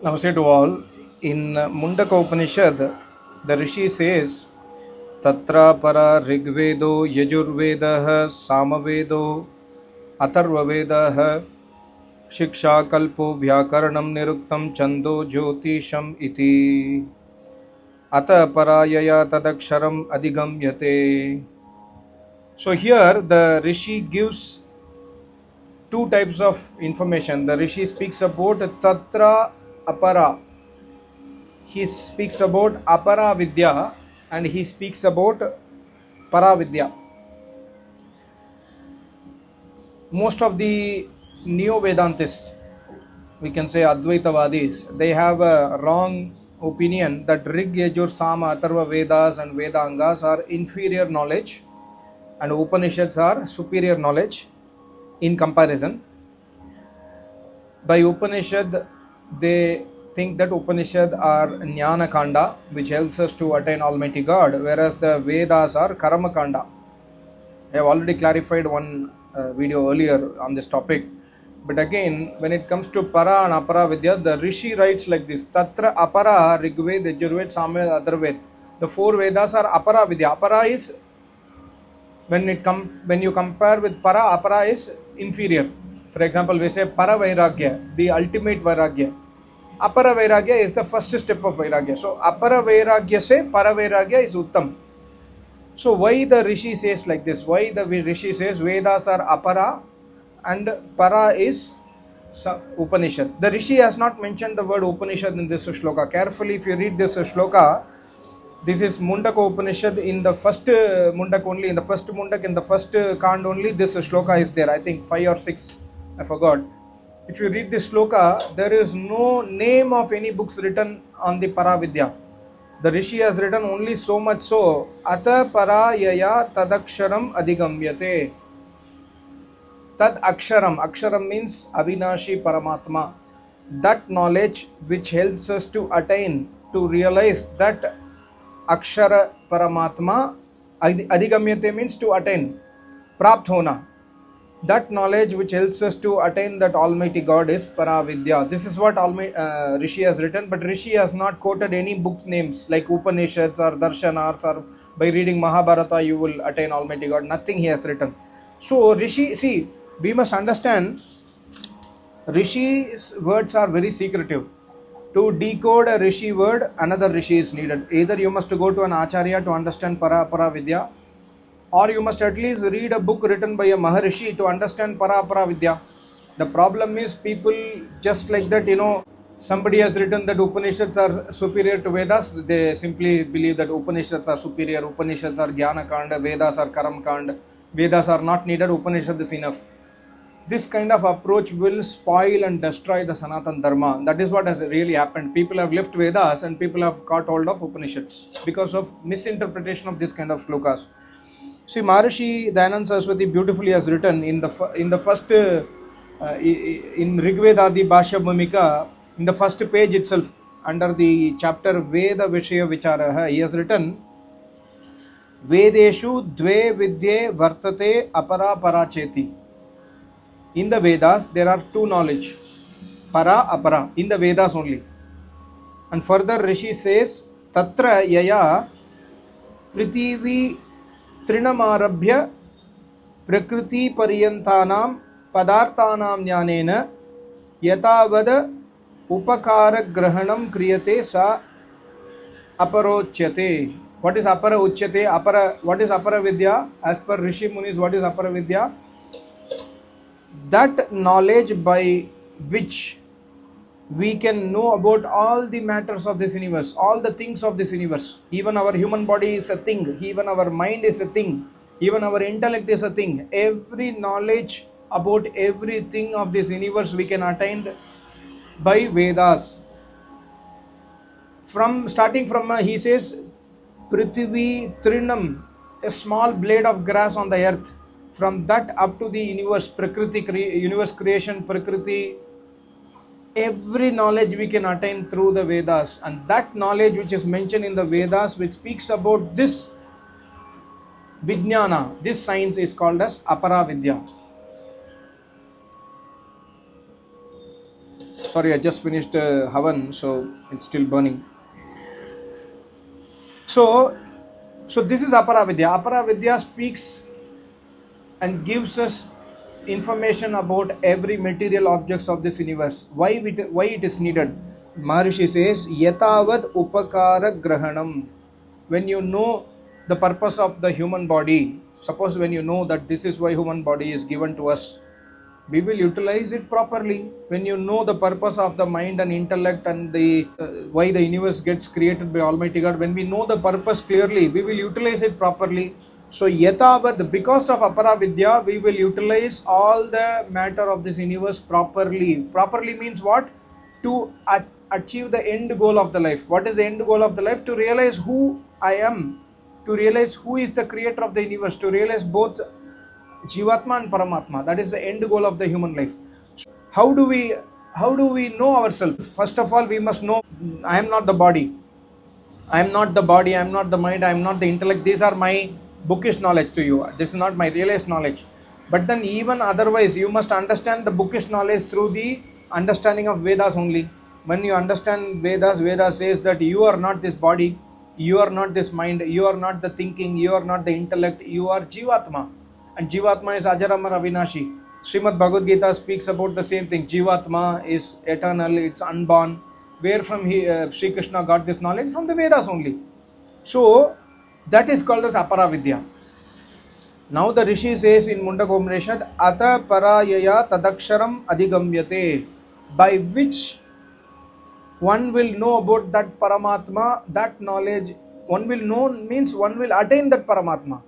Namaste to all. In Mundaka Upanishad, the Rishi says, Tatra para Rigvedo Yajurvedah Samavedo Atharvavedah Shiksha Kalpo Vyakaranam Niruktam Chando Jyotisham Iti Ata Parayaya Tadaksharam Adigamyate. So here the Rishi gives two types of information. The Rishi speaks about Tatra Apara. He speaks about Apara Vidya and he speaks about Para Vidya. Most of the Neo-Vedantists, we can say Advaitavadis, they have a wrong opinion that Rig, Yajur, Sama, Atharva Vedas and Vedangas are inferior knowledge and Upanishads are superior knowledge in comparison. By Upanishad, they think that Upanishad are Jnana Kanda, which helps us to attain Almighty God, whereas the Vedas are Karma Kanda. I have already clarified one video earlier on this topic. But again, when it comes to Para and Apara Vidya, the Rishi writes like this: Tatra Apara, Rigved, Yajurved, Samved, Atharved. The four Vedas are Apara Vidya. Apara is, when you compare with Para, Apara is inferior. For example, we say Para Vairagya, the ultimate Vairagya. Apara Vairagya is the first step of Vairagya. So Apara Vairagya se Para Vairagya is Uttam. So why the Rishi says like this? Why the Rishi says Vedas are Apara and Para is Upanishad? The Rishi has not mentioned the word Upanishad in this shloka. Carefully, if you read this shloka, this is Mundaka Upanishad in the first Mundak only, in the first Mundak, in the first Kand only, this shloka is there. I think 5 or 6, I forgot. If you read this shloka, there is no name of any books written on the Paravidya. The Rishi has written only so much so, Ata Parayaya Tadaksharam Adigamyate. Tad Aksharam. Aksharam means Avinashi Paramatma. That knowledge which helps us to attain, to realize that Akshara Paramatma, Adigamyate means to attain, Prapt Hona. That knowledge which helps us to attain that Almighty God is Paravidya. This is what Rishi has written, but Rishi has not quoted any book names like Upanishads or Darshanas, or by reading Mahabharata you will attain Almighty God. Nothing he has written. So Rishi, see, we must understand Rishi's words are very secretive. To decode a Rishi word, another Rishi is needed. Either you must go to an Acharya to understand Para Vidya, or you must at least read a book written by a Maharishi to understand Para Vidya. The problem is people just like that, somebody has written that Upanishads are superior to Vedas. They simply believe that Upanishads are superior. Upanishads are Jnana Kanda, Vedas are Karam Kanda. Vedas are not needed, Upanishad is enough. This kind of approach will spoil and destroy the Sanatan Dharma. That is what has really happened. People have left Vedas and people have caught hold of Upanishads because of misinterpretation of this kind of shlokas. See, Maharishi Dayananda Saraswati beautifully has written in the first in Rigvedadi Bhashya Bhumika, in the first page itself, under the chapter Veda Vishaya Vicharaha, he has written, Vedeshu Dve Vidye Vartate Apara Paracheti. In the Vedas, there are two knowledge, Para, Apara, in the Vedas only. And further Rishi says, Tatra Yaya Prithivi Trinamarabhya Prakriti Pariyantanam Padarthanam Jnanena Yatavada Upakara Grahanam Kriyate Sa Aparochyate. What is Apara Uchyate? What is Apara Vidya? As per Rishi Munis, what is Apara Vidya? That knowledge by which we can know about all the matters of this universe, all the things of this universe. Even our human body is a thing, even our mind is a thing, even our intellect is a thing. Every knowledge about everything of this universe we can attain by Vedas. Starting from, he says, Prithvi Trinam, a small blade of grass on the earth. From that up to the universe, Prakriti, universe creation, Prakriti, every knowledge we can attain through the Vedas. And that knowledge which is mentioned in the Vedas, which speaks about this Vijnana, this science is called as Apara Vidya. Sorry, I just finished Havan, so it's still burning. So this is Apara Vidya. Apara Vidya speaks and gives us information about every material objects of this universe. Why it is needed? Maharishi says, Yatavad upakara grahanam. When you know the purpose of the human body, suppose when you know that this is why human body is given to us, we will utilize it properly. When you know the purpose of the mind and intellect and the why the universe gets created by Almighty God, when we know the purpose clearly, we will utilize it properly. So yatavad, because of Apara Vidya, we will utilize all the matter of this universe properly. Properly means what? To achieve the end goal of the life. What is the end goal of the life? To realize who I am, to realize who is the creator of the universe, to realize both Jivatma and Paramatma. That is the end goal of the human life. So how do we know ourselves? First of all, we must know I am not the body. I am not the body, I am not the mind, I am not the intellect. These are my bookish knowledge to you. This is not my realized knowledge. But then even otherwise, you must understand the bookish knowledge through the understanding of Vedas only. When you understand Vedas, Vedas says that you are not this body, you are not this mind, you are not the thinking, you are not the intellect, you are Jivatma. And Jivatma is Ajaramar Avinashi. Srimad Bhagavad Gita speaks about the same thing. Jivatma is eternal, it's unborn. Where from Sri Krishna got this knowledge? From the Vedas only. So that is called as Apara Vidya. Now the Rishi says in Mundaka Upanishad, Ata parayaya tadaksharam adhigamyate, by which one will know about that Paramatma, that knowledge. One will know means one will attain that Paramatma.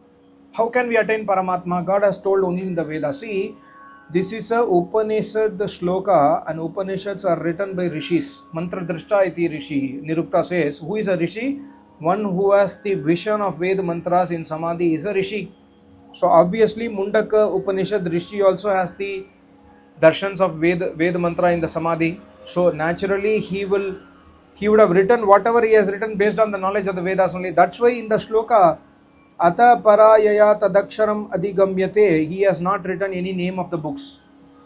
How can we attain Paramatma? God has told only in the Vedas. See, this is a Upanishad shloka, and Upanishads are written by rishis. Mantra drishta iti rishi. Nirukta says, who is a rishi? One who has the vision of Ved mantras in Samadhi is a rishi. So obviously Mundaka Upanishad Rishi also has the darshans of Ved mantra in the Samadhi. So naturally he would have written whatever he has written based on the knowledge of the Vedas only. That's why in the shloka, Ata parayaya tadaksharam adhigamyate, he has not written any name of the books,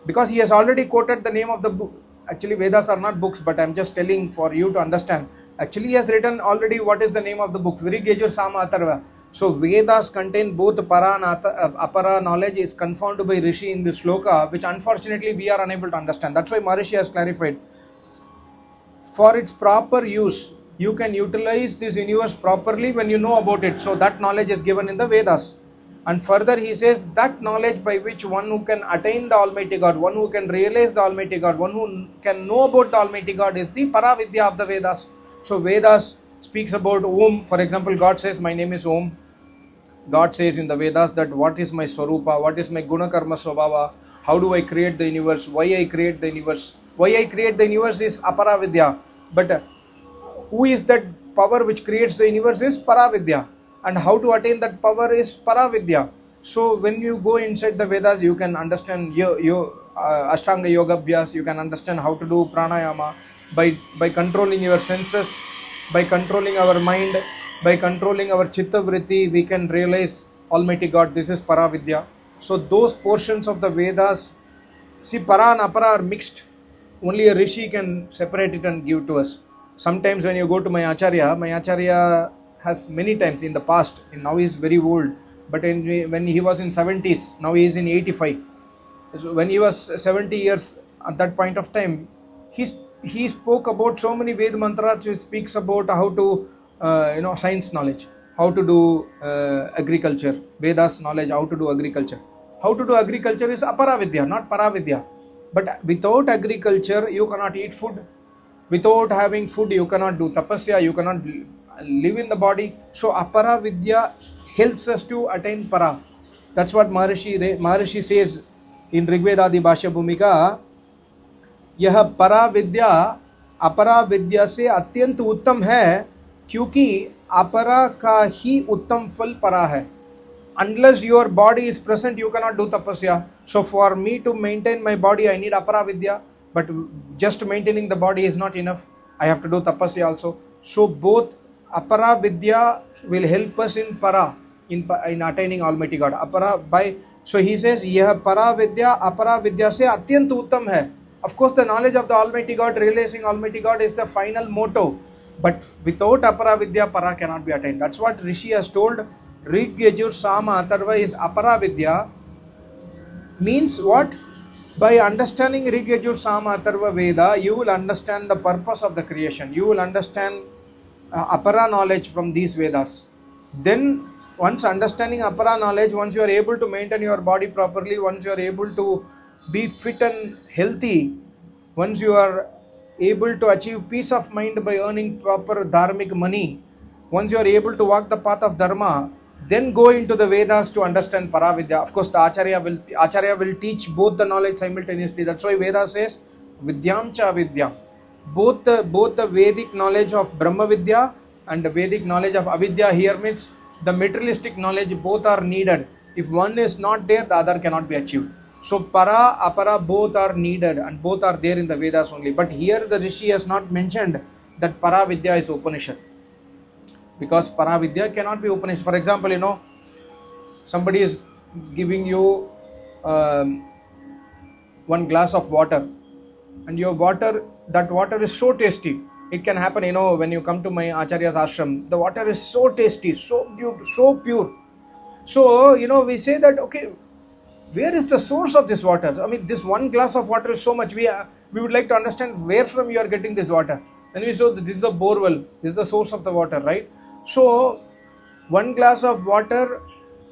because he has already quoted the name of the book. Actually Vedas are not books, but I am just telling for you to understand. Actually he has written already what is the name of the books. Rig, Yajur, Sama, Atharva. So Vedas contain both para and Apara knowledge is confounded by Rishi in this shloka, which unfortunately we are unable to understand. That's why Maharishi has clarified. For its proper use, you can utilize this universe properly when you know about it. So that knowledge is given in the Vedas. And further he says that knowledge by which one who can attain the Almighty God, one who can realize the Almighty God, one who can know about the Almighty God is the Paravidya of the Vedas. So Vedas speaks about Om. For example, God says, my name is Om. God says in the Vedas that what is my Swarupa, what is my Guna Karma Swabhava, how do I create the universe, why I create the universe. Why I create the universe is Apara Vidya. But who is that power which creates the universe is Paravidya. And how to attain that power is Paravidya. So when you go inside the Vedas, you can understand Ashtanga Yoga Abhyas, you can understand how to do pranayama by controlling your senses, by controlling our mind, by controlling our chitta vritti, we can realize Almighty God. This is Paravidya. So those portions of the Vedas, see, Para and Apara are mixed. Only a Rishi can separate it and give to us. Sometimes when you go to my Acharya has many times in the past, and now he is very old, but when he was in 70s, now he is in 85. So when he was 70 years at that point of time, he spoke about so many Ved mantras. He speaks about how to science knowledge, how to do agriculture, Vedas knowledge, how to do agriculture. How to do agriculture is Apara Vidya, not Paravidya. But without agriculture, you cannot eat food. Without having food, you cannot do tapasya, you cannot live in the body. So Apara Vidya helps us to attain Para. That's what Maharishi says in Rigvedadi Bhashya Bhumika. यह परा विद्या अपरा विद्या से अत्यंत उत्तम है, क्योंकि अपरा का ही उत्तम फल परा है. Unless your body is present, you cannot do tapasya. So for me to maintain my body, I need Apara Vidya. But just maintaining the body is not enough. I have to do tapasya also. So both Apara Vidya will help us in Para, in attaining Almighty God. Apara by, so he says, यह Para Vidya Apara Vidya से अत्यंत उत्तम है. Of course, the knowledge of the Almighty God, realizing Almighty God is the final motto. But without Apara Vidya, Para cannot be attained. That's what Rishi has told. Rig, Yajur, Sama, Atharva is Apara Vidya. Means what? By understanding Rig, Yajur, Sama, Atharva Veda, you will understand the purpose of the creation. You will understand Apara knowledge from these Vedas. Then, once understanding Apara knowledge, once you are able to maintain your body properly, once you are able to be fit and healthy, once you are able to achieve peace of mind by earning proper dharmic money, once you are able to walk the path of dharma, then go into the Vedas to understand Paravidya. Of course, the Acharya will teach both the knowledge simultaneously. That's why Veda says Vidyam cha Vidyam. Both the Vedic knowledge of Brahma Vidya and the Vedic knowledge of Avidya here means the materialistic knowledge, both are needed. If one is not there, the other cannot be achieved. So Para, Apara, both are needed and both are there in the Vedas only. But here the Rishi has not mentioned that Para Vidya is Upanishad. Because Para Vidya cannot be Upanishad. For example, somebody is giving you one glass of water, and that water is so tasty. It can happen, when you come to my Acharya's ashram, the water is so tasty, so beautiful, so pure. So, we say that, okay, where is the source of this water? I mean, this one glass of water is so much. We would like to understand where from you are getting this water. Then we say this is a borewell. This is the source of the water, right? So, one glass of water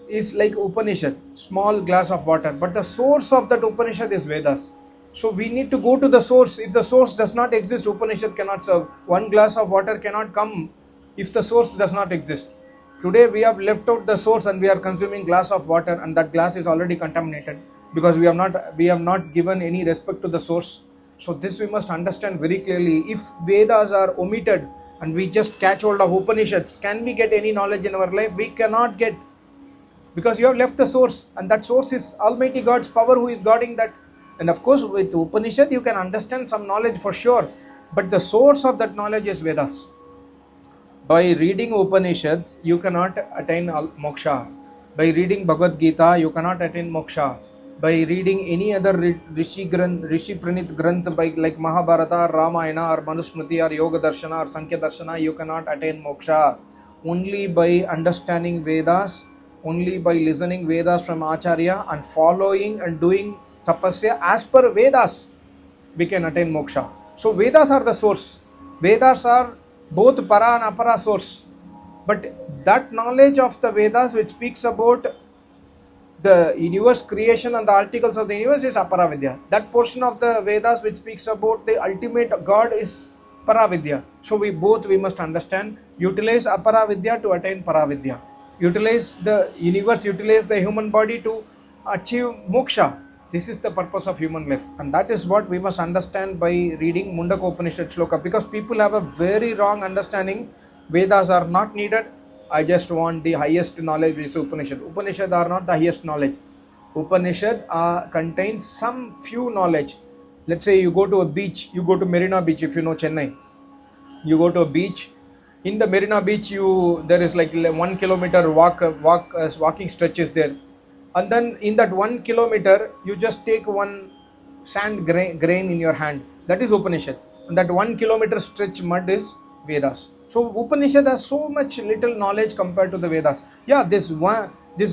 is like Upanishad, small glass of water. But the source of that Upanishad is Vedas. So, we need to go to the source. If the source does not exist, Upanishad cannot serve. One glass of water cannot come if the source does not exist. Today we have left out the source and we are consuming glass of water, and that glass is already contaminated because we have not given any respect to the source. So this we must understand very clearly. If Vedas are omitted and we just catch hold of Upanishads, can we get any knowledge in our life? We cannot get, because you have left the source, and that source is Almighty God's power who is guarding that. And of course with Upanishad you can understand some knowledge for sure, but the source of that knowledge is Vedas. By reading Upanishads, you cannot attain moksha. By reading Bhagavad Gita, you cannot attain moksha. By reading any other Rishi Pranit Granth like Mahabharata or Ramayana or Manusmriti or Yoga Darshana or Sankhya Darshana, you cannot attain moksha. Only by understanding Vedas, only by listening Vedas from Acharya and following and doing tapasya as per Vedas, we can attain moksha. So Vedas are the source. Vedas are both Para and Apara source. But that knowledge of the Vedas which speaks about the universe creation and the articles of the universe is Apara Vidya. That portion of the Vedas which speaks about the ultimate God is Para Vidya. So we must understand, utilize Apara Vidya to attain Para Vidya. Utilize the universe, utilize the human body to achieve moksha. This is the purpose of human life, and that is what we must understand by reading Mundaka Upanishad Shloka, because people have a very wrong understanding. Vedas are not needed. I just want the highest knowledge, which is Upanishad. Upanishad are not the highest knowledge. Upanishad contains some few knowledge. Let's say you go to a beach, you go to Marina Beach, if you know Chennai. You go to a beach. In the Marina Beach, there is like 1 kilometer walking stretch is there. And then in that 1 kilometer, you just take one sand grain in your hand. That is Upanishad. And that 1 kilometer stretch mud is Vedas. So Upanishad has so much little knowledge compared to the Vedas. Yeah, this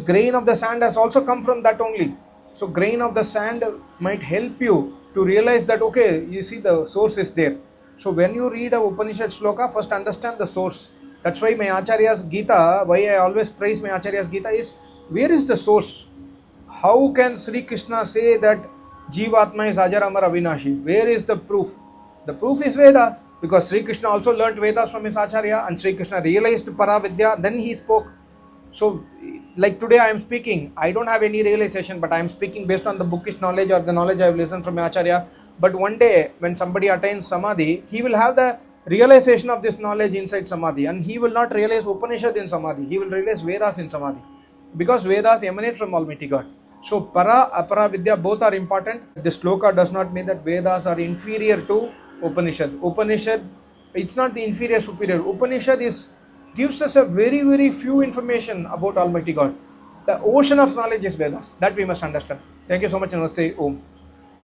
grain of the sand has also come from that only. So grain of the sand might help you to realize that, okay, you see the source is there. So when you read a Upanishad shloka, first understand the source. That's why my Acharya's Gita, why I always praise my Acharya's Gita is, where is the source? How can Sri Krishna say that Jivatma is Ajar Amar Avinashi? Where is the proof? The proof is Vedas, because Sri Krishna also learnt Vedas from his Acharya, and Sri Krishna realized Paravidya, then he spoke. So, like today I am speaking, I don't have any realization, but I am speaking based on the bookish knowledge or the knowledge I have listened from my Acharya. But one day, when somebody attains Samadhi, he will have the realization of this knowledge inside Samadhi, and he will not realize Upanishad in Samadhi, he will realize Vedas in Samadhi, because Vedas emanate from Almighty God. So Para, Apara Vidya both are important. This shloka does not mean that Vedas are inferior to Upanishad. Upanishad, it's not the inferior superior. Upanishad gives us a very, very few information about Almighty God. The ocean of knowledge is Vedas. That we must understand. Thank you so much. Namaste. Om.